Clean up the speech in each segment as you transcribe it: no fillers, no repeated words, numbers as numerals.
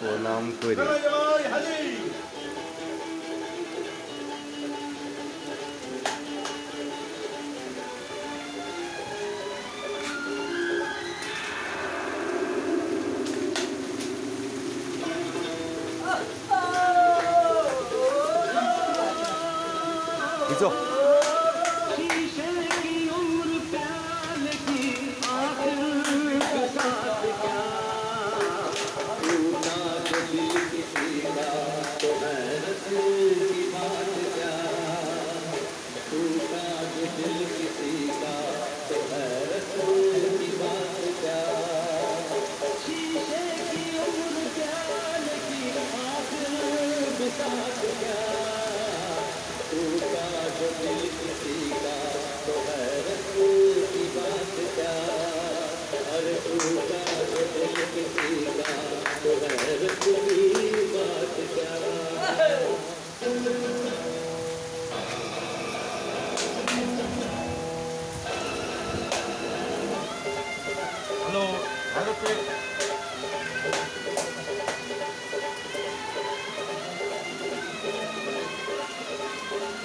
প্রণাম করি। কিছু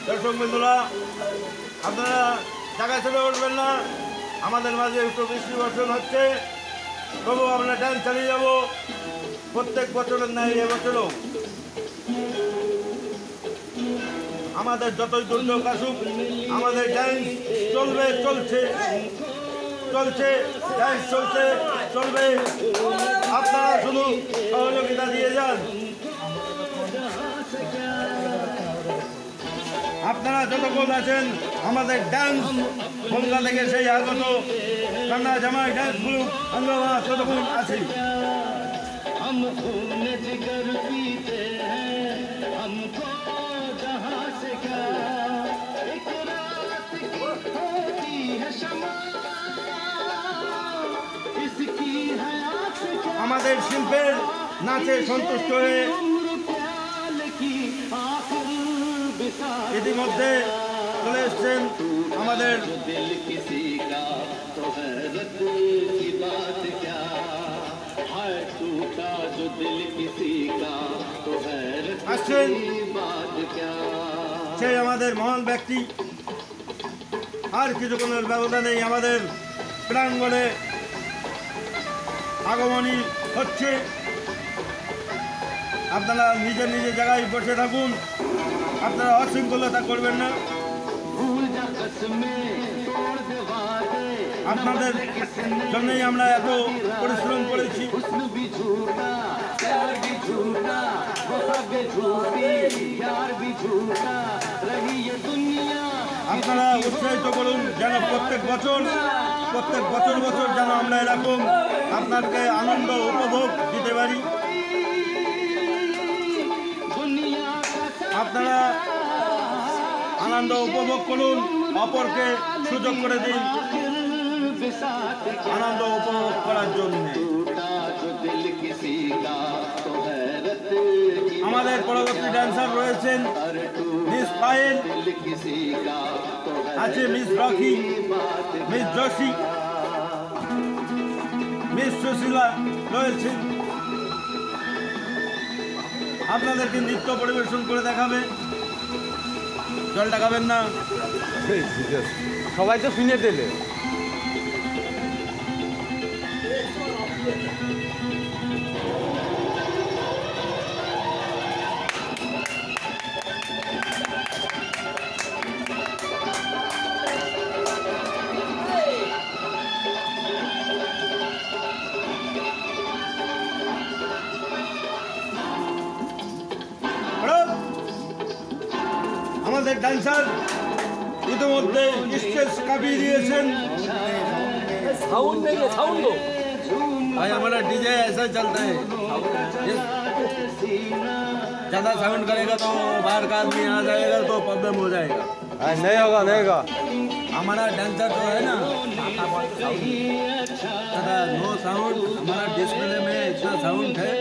দর্শক বন্ধুরা, আপনারা জায়গায় ছেড়ে উঠবেন না। আমাদের মাঝে একটু বৃষ্টি বর্ষণ হচ্ছে, তবু আমরা ডান্স চালিয়ে যাব প্রত্যেক বছরের ন্যায় এবছরও। আমাদের যতই দুর্যোগ আসুক, আমাদের ডান্স চলবে, চলছে, ডান্স চলছে, চলবে। আপনারা শুধু সহযোগিতা দিয়ে যান। আপনারা যতক্ষণ আছেন, আমাদের ডান্স বনগা থেকে সেই আগত কান্না জামাই ডান্স গ্রুপ আমরা ততক্ষণ আছি। আমাদের শিল্পের নাচে সন্তুষ্ট হয়ে ইতিমধ্যে চলে এসছেন আমাদের আসছেন সেই আমাদের মহান ব্যক্তি। আর কিছুক্ষণের ব্যবধানেই আমাদের প্রাঙ্গণে আগমনী হচ্ছে। আপনারা নিজের নিজের জায়গায় বসে থাকুন, আপনারা অশৃঙ্খলতা করবেন না। আপনাদের জন্যই আমরা এত পরিশ্রম করেছি। আপনারা উৎসাহিত করুন যেন প্রত্যেক বছর যেন আমরা এরকম আপনাকে আনন্দ উপভোগ দিতে পারি। আপনারা আনন্দ উপভোগ করুন, অপরকে সুযোগ করে দিন আনন্দ উপভোগ করার জন্য। আমাদের পরবর্তী ড্যান্সার রয়েছেন মিস পায়েল, আছে miss Rocky, miss Joshi, miss Sushila রয়েছেন। আপনাদেরকে নৃত্য পরিবেশন করে দেখাবে। জলটা খাবেন না, সবাই তো শুনে দিলে। আমাদের ডান্সার ইতিমধ্যে স্টেজ কাঁপিয়ে दिएছেন। साउंड नहीं है, साउंड दो भाई, हमारा डीजे ऐसा चलता है, ज़्यादा साउंड करेगा तो बाहर का आदमी आ जाएगा तो प्रॉब्लम हो जाएगा। नहीं होगा, नहीं होगा। हमारा डांसर जो है ना, ज़्यादा नो साउंड, हमारा डिस्प्ले में इतना साउंड है,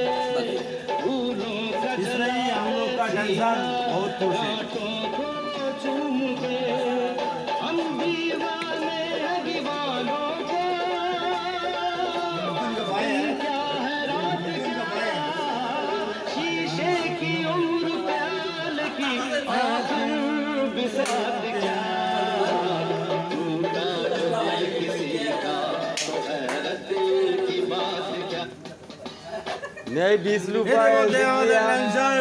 इसलिए ही हम लोग का डांसर बहुत खुश है। নেই 20 এর রুপায় মধ্যে আমাদের টেনশন